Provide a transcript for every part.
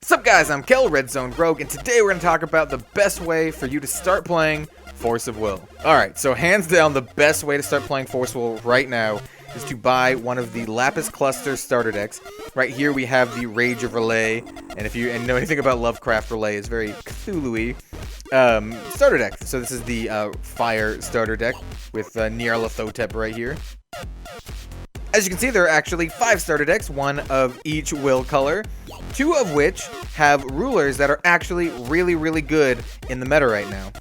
Sup guys, I'm Kel, Red Zone Rogue, and today we're going to talk about the best way for you to start playing Force of Will. Alright, so hands down, the best way to start playing Force of Will right now is to buy one of the Lapis Cluster starter decks. Right here we have the Rage of Relay, and if you know anything about Lovecraft, Relay is very Cthulhu-y. Starter deck. So this is the Fire starter deck with Nyarlathotep right here. As you can see, there are actually 5 starter decks, one of each will color, 2 of which have rulers that are actually really good in the meta right now.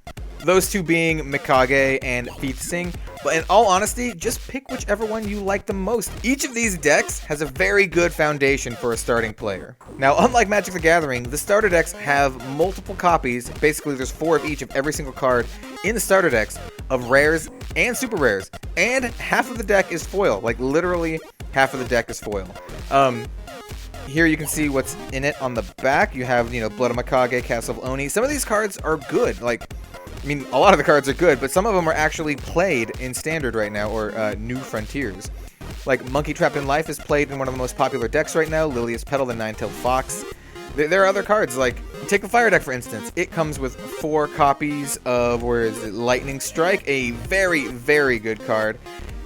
Those 2 being Mikage and Feetsing, but in all honesty, just pick whichever one you like the most. Each of these decks has a very good foundation for a starting player. Now, unlike Magic the Gathering, the starter decks have multiple copies, basically there's 4 of each of every single card in the starter decks, of rares and super rares, and half of the deck is foil, like literally half of the deck is foil. Here you can see what's in it on the back. You have, Blood of Mikage, Castle of Oni. Some of these cards are good, a lot of the cards are good, but some of them are actually played in Standard right now, or New Frontiers. Like Monkey Trapped in Life is played in one of the most popular decks right now, Lilia's Petal, the Nine-Tailed Fox. There are other cards, like, take the Fire deck for instance. It comes with 4 copies of, Lightning Strike, a very good card.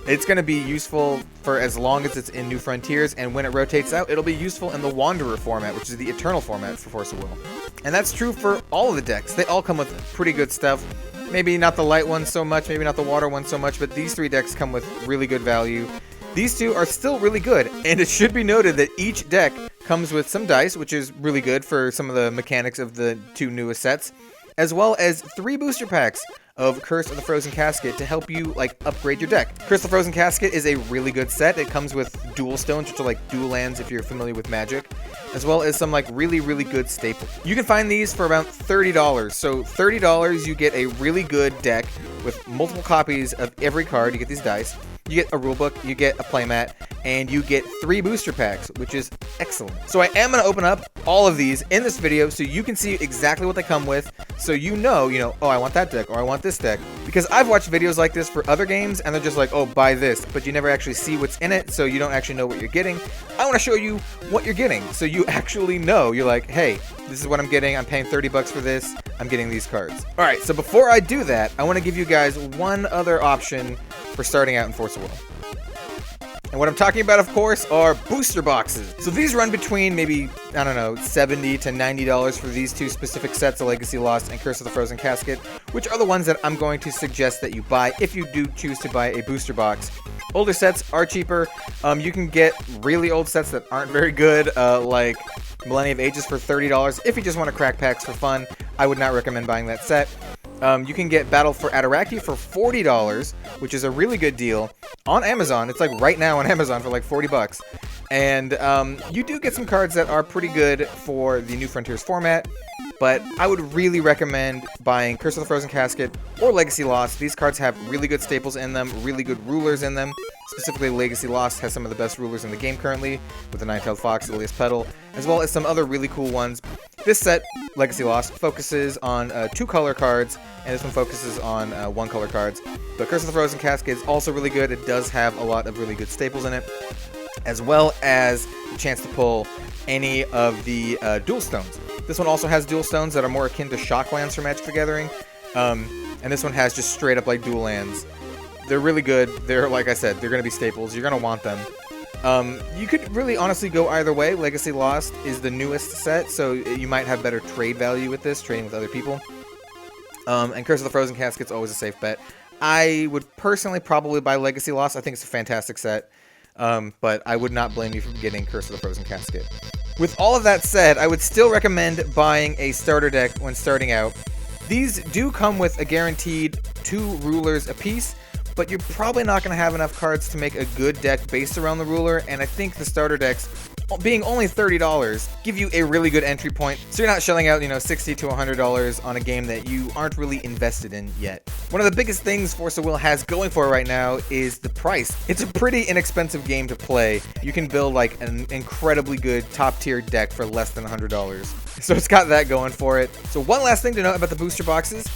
It's going to be useful for as long as it's in New Frontiers, and when it rotates out, it'll be useful in the Wanderer format, which is the Eternal format for Force of Will. And that's true for all of the decks. They all come with pretty good stuff. Maybe not the light ones so much, maybe not the water ones so much, but these 3 decks come with really good value. These 2 are still really good, and it should be noted that each deck comes with some dice, which is really good for some of the mechanics of the 2 newest sets, as well as 3 booster packs of Curse of the Frozen Casket to help you, upgrade your deck. Curse of the Frozen Casket is a really good set. It comes with dual stones, which are dual lands if you're familiar with Magic, as well as some, really good staples. You can find these for about $30. So $30, you get a really good deck with multiple copies of every card. You get these dice. You get a rulebook, you get a playmat, and you get 3 booster packs, which is excellent. So I am going to open up all of these in this video so you can see exactly what they come with, so you know, oh, I want that deck, or I want this deck. Because I've watched videos like this for other games, and they're just like, oh, buy this, but you never actually see what's in it, so you don't actually know what you're getting. I want to show you what you're getting, so you actually know. You're like, hey, this is what I'm getting, I'm paying 30 bucks for this, I'm getting these cards. Alright, so before I do that, I want to give you guys one other option for starting out in Force of Will. And what I'm talking about, of course, are booster boxes. So these run between maybe, I don't know, $70 to $90 for these 2 specific sets of Legacy Lost and Curse of the Frozen Casket, which are the ones that I'm going to suggest that you buy if you do choose to buy a booster box. Older sets are cheaper. You can get really old sets that aren't very good, like Millennia of Ages for $30. If you just want to crack packs for fun, I would not recommend buying that set. You can get Battle for Ataraki for $40, which is a really good deal on Amazon. It's right now on Amazon for 40 bucks. And you do get some cards that are pretty good for the New Frontiers format, but I would really recommend buying Curse of the Frozen Casket or Legacy Lost. These cards have really good staples in them, really good rulers in them. Specifically, Legacy Lost has some of the best rulers in the game currently, with the Nine-Tailed Fox, Lilia's Petal, as well as some other really cool ones. This set, Legacy Lost, focuses on 2 color cards, and this one focuses on 1 color cards. But Curse of the Frozen Casket is also really good. It does have a lot of really good staples in it, as well as the chance to pull any of the dual stones. This one also has dual stones that are more akin to shock lands for Magic the Gathering, and this one has just straight up dual lands. They're really good. They're, like I said, they're going to be staples. You're going to want them. You could really honestly go either way. Legacy Lost is the newest set, so you might have better trade value with this, trading with other people. And Curse of the Frozen Casket's always a safe bet. I would personally probably buy Legacy Lost. I think it's a fantastic set, but I would not blame you for getting Curse of the Frozen Casket. With all of that said, I would still recommend buying a starter deck when starting out. These do come with a guaranteed 2 rulers apiece, but you're probably not going to have enough cards to make a good deck based around the ruler, and I think the starter decks, being only $30, give you a really good entry point, so you're not shelling out, $60 to $100 on a game that you aren't really invested in yet. One of the biggest things Force of Will has going for it right now is the price. It's a pretty inexpensive game to play. You can build an incredibly good top-tier deck for less than $100. So it's got that going for it. So one last thing to note about the booster boxes,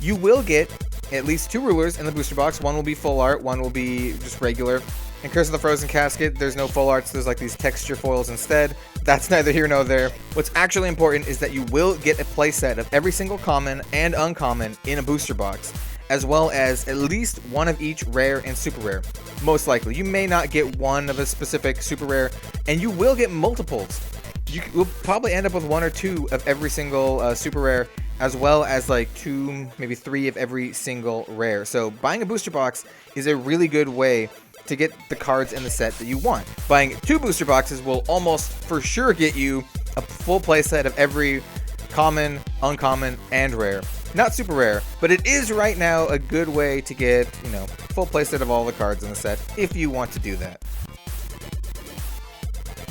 you will get at least 2 rulers in the booster box. One will be full art, one will be just regular. In Curse of the Frozen Casket, there's no full arts, there's these texture foils instead. that's neither here nor there. What's actually important is that you will get a playset of every single common and uncommon in a booster box, as well as at least one of each rare and super rare. Most likely. You may not get one of a specific super rare, and you will get multiples. You will probably end up with one or two of every single super rare, as well as like 2, maybe 3 of every single rare. So buying a booster box is a really good way to get the cards in the set that you want. Buying 2 booster boxes will almost for sure get you a full playset of every common, uncommon, and rare. Not super rare, but it is right now a good way to get, you know, full playset of all the cards in the set if you want to do that.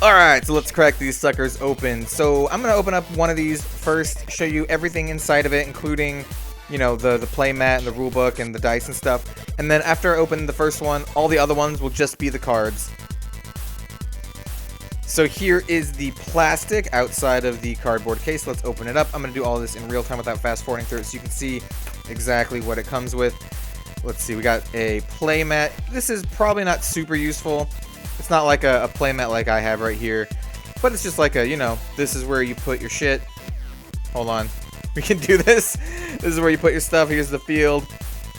Alright, so let's crack these suckers open. So I'm going to open up one of these first, show you everything inside of it, including, you know, the play mat and the rulebook and the dice and stuff. And then after I open the first one, all the other ones will just be the cards. So here is the plastic outside of the cardboard case. Let's open it up. I'm going to do all this in real time without fast forwarding through it so you can see exactly what it comes with. Let's see, we got a play mat. This is probably not super useful. It's not like a play mat like I have right here, but it's just like a, you know, this is where you put your shit. Hold on. We can do this. This is where you put your stuff. Here's the field.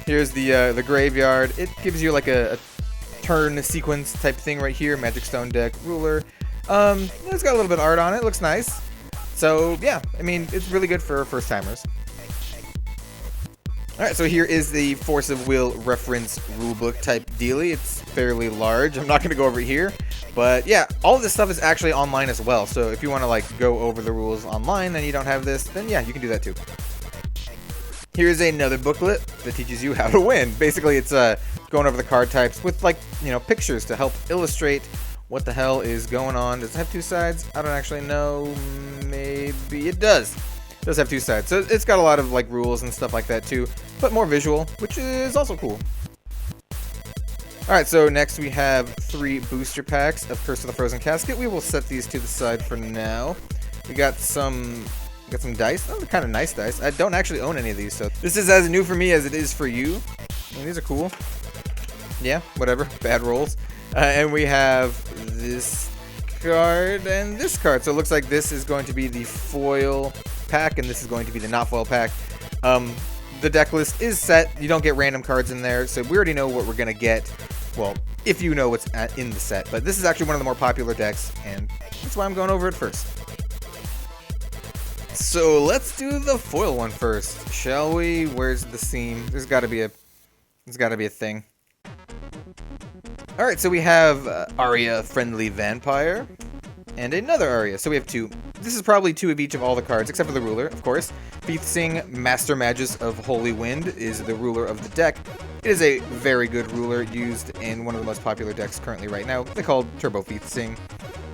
Here's the graveyard. It gives you like a turn sequence type thing right here. Magic Stone deck, ruler. It's got a little bit of art on it. Looks nice. So yeah, I mean, it's really good for first timers. Alright, so here is the Force of Will reference rulebook type dealie. It's fairly large. I'm not going to go over it here. But yeah, all of this stuff is actually online as well. So if you want to like go over the rules online and you don't have this, then yeah, you can do that too. Here's another booklet that teaches you how to win. Basically, it's going over the card types with like, you know, pictures to help illustrate what the hell is going on. Does it have 2 sides? I don't actually know. Maybe it does. It does have 2 sides. So it's got a lot of like rules and stuff like that too, but more visual, which is also cool. Alright, so next we have 3 booster packs of Curse of the Frozen Casket. We will set these to the side for now. We got some dice. Oh, they're kind of nice dice. I don't actually own any of these, so this is as new for me as it is for you. I mean, these are cool. Yeah, whatever. Bad rolls. And we have this card and this card. So it looks like this is going to be the foil pack, and this is going to be the not foil pack. The deck list is set. You don't get random cards in there, so we already know what we're going to get. Well, if you know what's in the set. But this is actually one of the more popular decks, and that's why I'm going over it first. So let's do the foil one first, shall we? Where's the seam? There's got to be a thing. All right, so we have Aria Friendly Vampire and another Aria. So we have 2. This is probably 2 of each of all the cards, except for the ruler, of course. Feathsing Master Magus of Holy Wind is the ruler of the deck. It is a very good ruler used in one of the most popular decks currently right now. They're called Turbo Feathsing.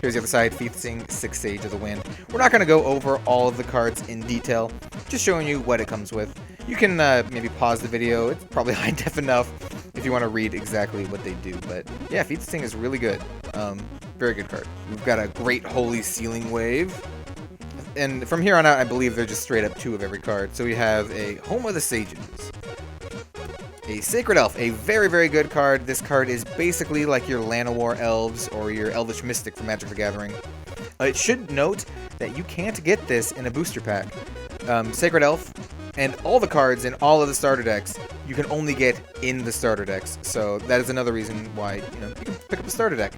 Here's the other side, Feathsing, 6 Sage of the Wind. We're not going to go over all of the cards in detail, just showing you what it comes with. You can maybe pause the video. It's probably high def enough if you want to read exactly what they do. But yeah, Feathsing is really good. Very good card. We've got a Great Holy Sealing Wave. And from here on out, I believe they're just straight up 2 of every card. So we have a Home of the Sages. A Sacred Elf, a very, very good card. This card is basically like your Llanowar Elves or your Elvish Mystic from Magic the Gathering. It should note that you can't get this in a booster pack. Sacred Elf and all the cards in all of the starter decks, you can only get in the starter decks. So that is another reason why, you know, you can pick up a starter deck.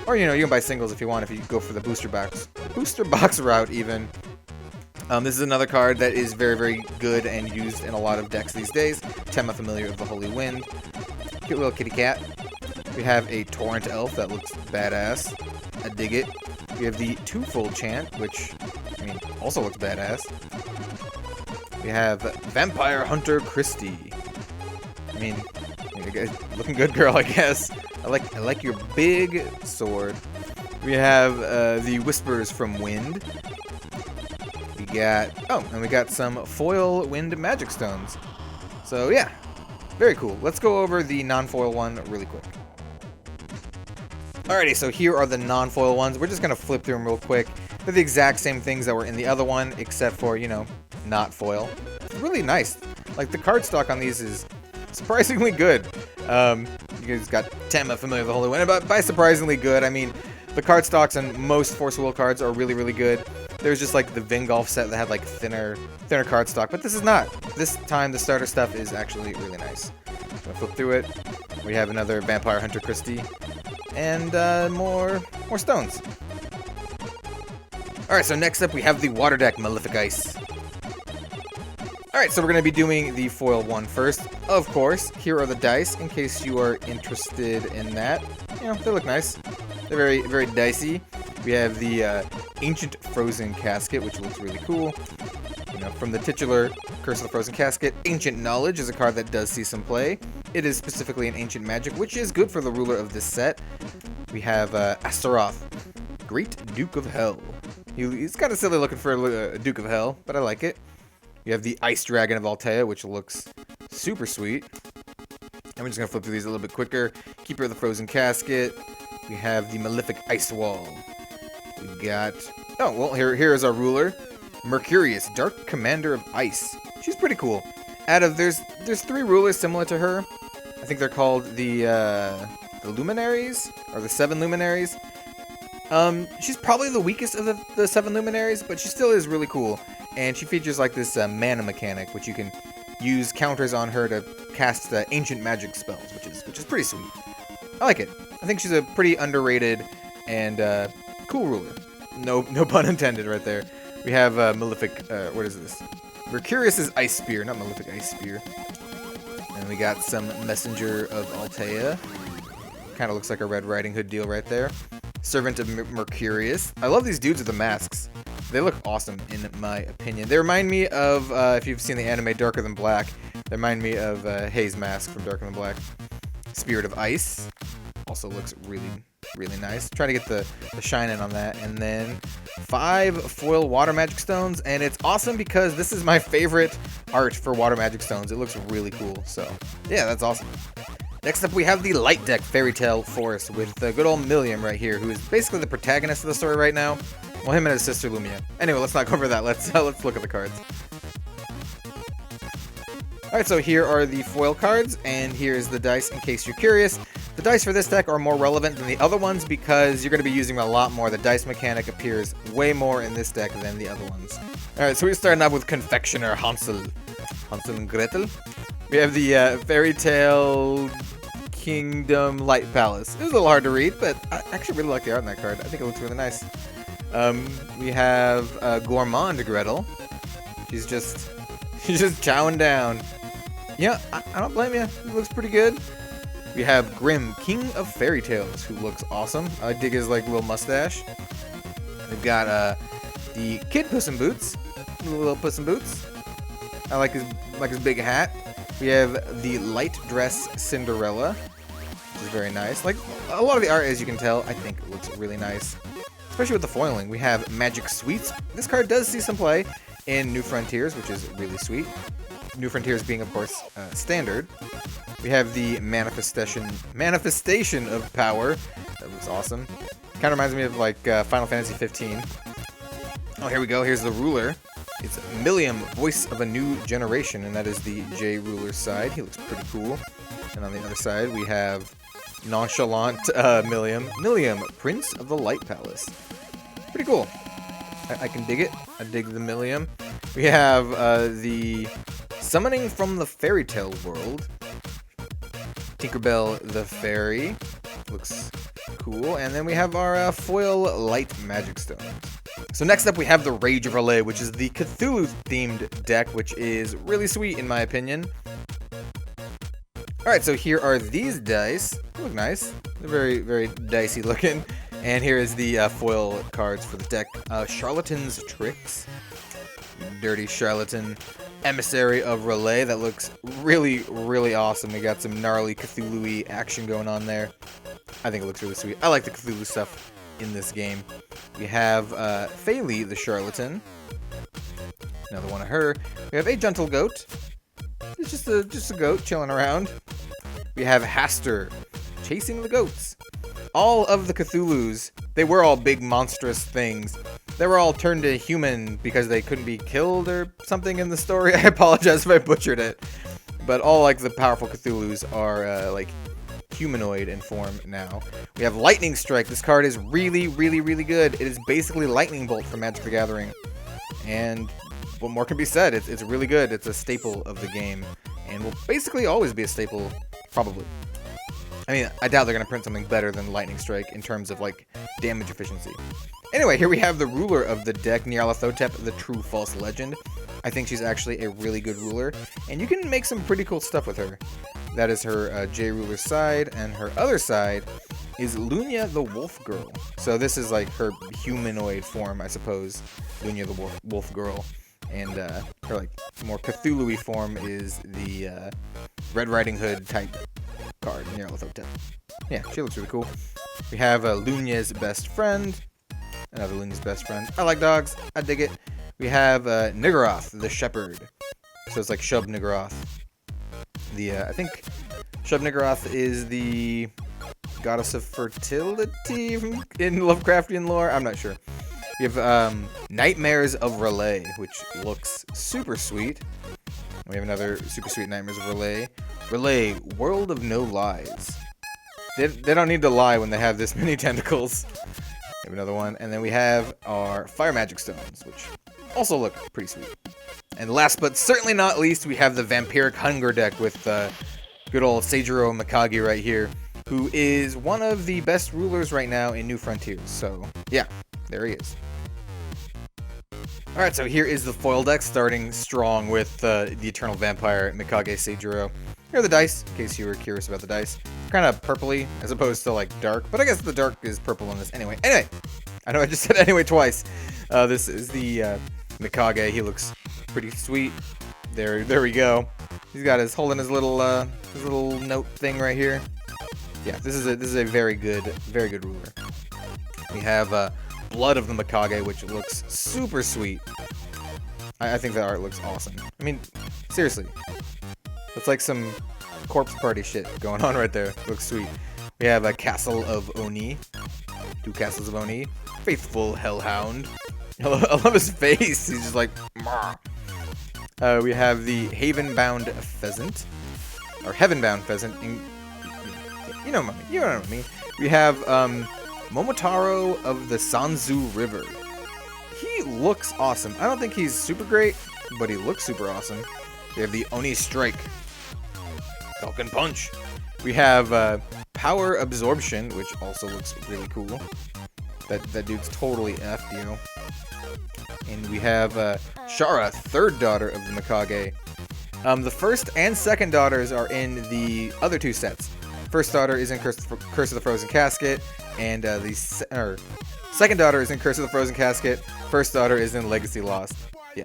Or, you know, you can buy singles if you want, if you go for the booster box route even. This is another card that is very, very good and used in a lot of decks these days. Tema Familiar of the Holy Wind. Cute little kitty cat. We have a Torrent Elf that looks badass. I dig it. We have the Twofold Chant, which, I mean, also looks badass. We have Vampire Hunter Christie. I mean, looking good, girl, I guess. I like your big sword. We have the Whispers from Wind. We got, and we got some foil wind magic stones. So yeah, very cool. Let's go over the non-foil one really quick. Alrighty, so here are the non-foil ones. We're just gonna flip through them real quick. They're the exact same things that were in the other one, except for, you know, not foil. It's really nice. Like, the cardstock on these is surprisingly good. You guys got Tema Familiar of the Holy Wind, but by surprisingly good, I mean, The card stocks and most Force of Will cards are really, really good. There's just like the Vingolf set that had like thinner card stock, but this is not. This time the starter stuff is actually really nice. So flip through it. We have another Vampire Hunter Christie, and more stones. All right, so next up we have the Water Deck Malefic Ice. All right, so we're going to be doing the foil one first. Of course, here are the dice in case you are interested in that. You know, they look nice. They're very, very dicey. We have the Ancient Frozen Casket, which looks really cool. You know, from the titular Curse of the Frozen Casket, Ancient Knowledge is a card that does see some play. It is specifically an Ancient Magic, which is good for the ruler of this set. We have Astaroth, Great Duke of Hell. He's kind of silly looking for a Duke of Hell, but I like it. We have the Ice Dragon of Altea, which looks super sweet. I'm just going to flip through these a little bit quicker. Keeper of the Frozen Casket. We have the Malefic Ice Wall. We got... Oh, well, here is our ruler. Mercurius, Dark Commander of Ice. She's pretty cool. There's 3 rulers similar to her. I think they're called the Luminaries, or the 7 Luminaries. She's probably the weakest of the 7 Luminaries, but she still is really cool. And she features like this mana mechanic, which you can use counters on her to cast ancient magic spells, which is pretty sweet. I like it. I think she's a pretty underrated and cool ruler. No pun intended right there. We have Malefic, what is this? Mercurius' Ice Spear, not Malefic Ice Spear. And we got some Messenger of Altea. Kind of looks like a Red Riding Hood deal right there. Servant of Mercurius. I love these dudes with the masks. They look awesome, in my opinion. They remind me of, if you've seen the anime Darker Than Black, they remind me of Hayes' mask from Darker Than Black. Spirit of Ice. Also looks really, really nice. Try to get the shine in on that. And then 5 foil water magic stones. And it's awesome because this is my favorite art for water magic stones. It looks really cool. So, yeah, that's awesome. Next up, we have the Light Deck Fairytale Forest with good old Milliam right here, who is basically the protagonist of the story right now. Well, him and his sister Lumia. Anyway, let's not go over that. Let's look at the cards. Alright, so here are the foil cards, and here's the dice in case you're curious. The dice for this deck are more relevant than the other ones because you're going to be using a lot more. The dice mechanic appears way more in this deck than the other ones. Alright, so we're starting off with Confectioner Hansel. Hansel and Gretel. We have the Fairytale Kingdom Light Palace. It was a little hard to read, but I actually really like the art on that card. I think it looks really nice. We have Gourmand Gretel. She's just chowing down. Yeah, I don't blame you. It looks pretty good. We have Grim, King of Fairy Tales, who looks awesome. I dig his like little mustache. We've got the Kid Puss in Boots, little Puss in Boots. I like his big hat. We have the Light Dress Cinderella, which is very nice. Like a lot of the art, as you can tell, I think it looks really nice, especially with the foiling. We have Magic Sweets. This card does see some play in New Frontiers, which is really sweet. New Frontiers being, of course, standard. We have the Manifestation of Power. That looks awesome. Kind of reminds me of like Final Fantasy 15. Oh, here we go. Here's the ruler. It's Milliam, Voice of a New Generation, and that is the J ruler side. He looks pretty cool. And on the other side, we have Nonchalant Milliam. Milliam, Prince of the Light Palace. Pretty cool. I can dig it. I dig the Milliam. We have the Summoning from the Fairytale World. Tinkerbell the Fairy. Looks cool. And then we have our foil light magic stones. So next up we have the Rage of Relay, which is the Cthulhu-themed deck, which is really sweet in my opinion. Alright, so here are these dice. They look nice. They're very, very dicey looking. And here is the foil cards for the deck. Charlatan's Tricks. Dirty Charlatan. Emissary of Relay. That looks really, really awesome. We got some gnarly Cthulhu-y action going on there. I think it looks really sweet. I like the Cthulhu stuff in this game. We have Faylee the Charlatan. Another one of her. We have a Gentle Goat. It's just a goat chilling around. We have Haster, chasing the goats. All of the Cthulhus, they were all big monstrous things. They were all turned to human because they couldn't be killed or something in the story. I apologize if I butchered it. But all like the powerful Cthulhus are like humanoid in form now. We have Lightning Strike. This card is really, really, really good. It is basically Lightning Bolt from Magic the Gathering. And what more can be said? It's really good. It's a staple of the game. And will basically always be a staple, probably. I mean, I doubt they're going to print something better than Lightning Strike in terms of, like, damage efficiency. Anyway, here we have the ruler of the deck, Nyarlathotep, the True False Legend. I think she's actually a really good ruler, and you can make some pretty cool stuff with her. That is her J-Ruler side, and her other side is Lunya the Wolf Girl. So this is like her humanoid form, I suppose, Lunya the Wolf Girl. And her like more Cthulhu-y form is the Red Riding Hood type card, Nyarlathotep. Yeah, she looks really cool. We have Lunya's best friend. Another Lunya's best friend. I like dogs. I dig it. We have Niggeroth, the Shepherd. So it's like Shub Niggeroth. I think Shub Niggeroth is the goddess of fertility in Lovecraftian lore. I'm not sure. We have Nightmares of Relay, which looks super sweet. We have another super sweet Nightmares of Relay. Relay, World of No Lies. They don't need to lie when they have this many tentacles. We have another one. And then we have our Fire Magic Stones, which also look pretty sweet. And last but certainly not least, we have the Vampiric Hunger deck with good old Seijiro Mikage right here, who is one of the best rulers right now in New Frontiers. So, yeah, there he is. Alright, so here is the foil deck, starting strong with the Eternal Vampire Mikage Seijiro. Here are the dice, in case you were curious about the dice. Kind of purpley, as opposed to, like, dark, but I guess the dark is purple in this. Anyway, I know I just said anyway twice. This is the Mikage. He looks pretty sweet. There we go. He's got holding his little note thing right here. Yeah, this is a very good ruler. We have Blood of the Mikage, which looks super sweet. I think that art looks awesome. I mean, seriously, it's like some corpse party shit going on right there. It looks sweet. We have a Castle of Oni, 2 Castles of Oni, Faithful Hellhound. I love his face. He's just like, Mah. We have the Haven-Bound Pheasant, or Heaven-Bound Pheasant. You know what I mean. We have Momotaro of the Sanzu River. He looks awesome. I don't think he's super great, but he looks super awesome. We have the Oni Strike, Falcon Punch. We have Power Absorption, which also looks really cool. That dude's totally effed, you know. And we have Shara, third daughter of the Mikage. The first and second daughters are in the other 2 sets. First daughter is in Curse of the Frozen Casket, and second daughter is in Curse of the Frozen Casket. First daughter is in Legacy Lost. Yeah,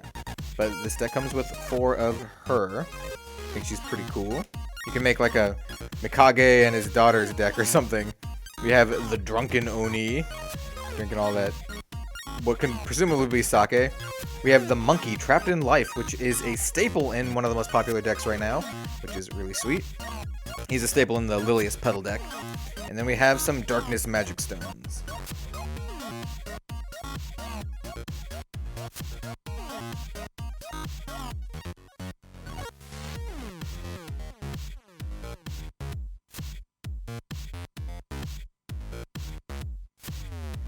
but this deck comes with 4 of her. I think she's pretty cool. You can make like a Mikage and his daughter's deck or something. We have the Drunken Oni, drinking all that, what can presumably be sake. We have the Monkey Trapped in Life, which is a staple in one of the most popular decks right now, which is really sweet. He's a staple in the Lilius Petal deck. And then we have some Darkness Magic Stones.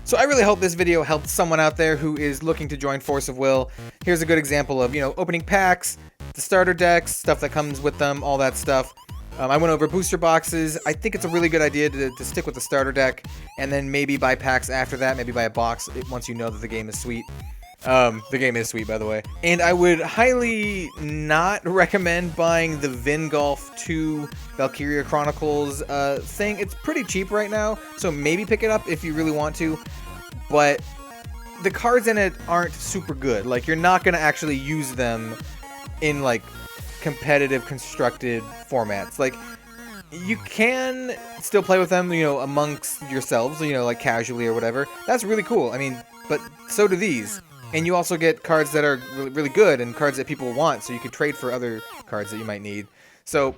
So I really hope this video helped someone out there who is looking to join Force of Will. Here's a good example of, opening packs, the starter decks, stuff that comes with them, all that stuff. I went over booster boxes. I think it's a really good idea to stick with the starter deck, and then maybe buy packs after that, maybe buy a box once you know that the game is sweet. The game is sweet, by the way. And I would highly not recommend buying the Vingolf 2 Valkyria Chronicles thing. It's pretty cheap right now, so maybe pick it up if you really want to. But the cards in it aren't super good. Like, you're not going to actually use them in, like, competitive constructed formats. Like, you can still play with them, amongst yourselves, like casually or whatever. That's really cool. I mean, but so do these. And you also get cards that are really, really good and cards that people want, so you can trade for other cards that you might need. So,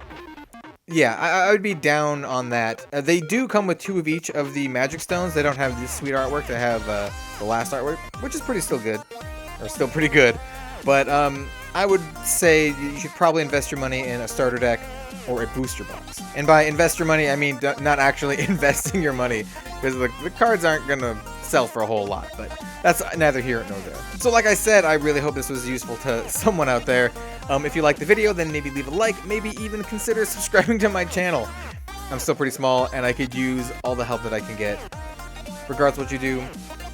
yeah, I would be down on that. They do come with 2 of each of the Magic Stones. They don't have this sweet artwork. They have the last artwork, which is still pretty good. But, I would say you should probably invest your money in a starter deck or a booster box. And by invest your money, I mean not actually investing your money, because the cards aren't going to sell for a whole lot, but that's neither here nor there. So like I said, I really hope this was useful to someone out there. If you liked the video, then maybe leave a like, maybe even consider subscribing to my channel. I'm still pretty small, and I could use all the help that I can get. Regardless of what you do,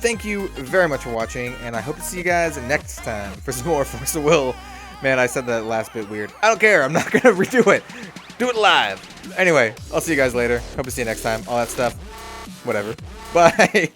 thank you very much for watching, and I hope to see you guys next time for some more Force of Will. Man, I said that last bit weird. I don't care, I'm not gonna redo it. Do it live. Anyway, I'll see you guys later. Hope to see you next time. All that stuff. Whatever. Bye.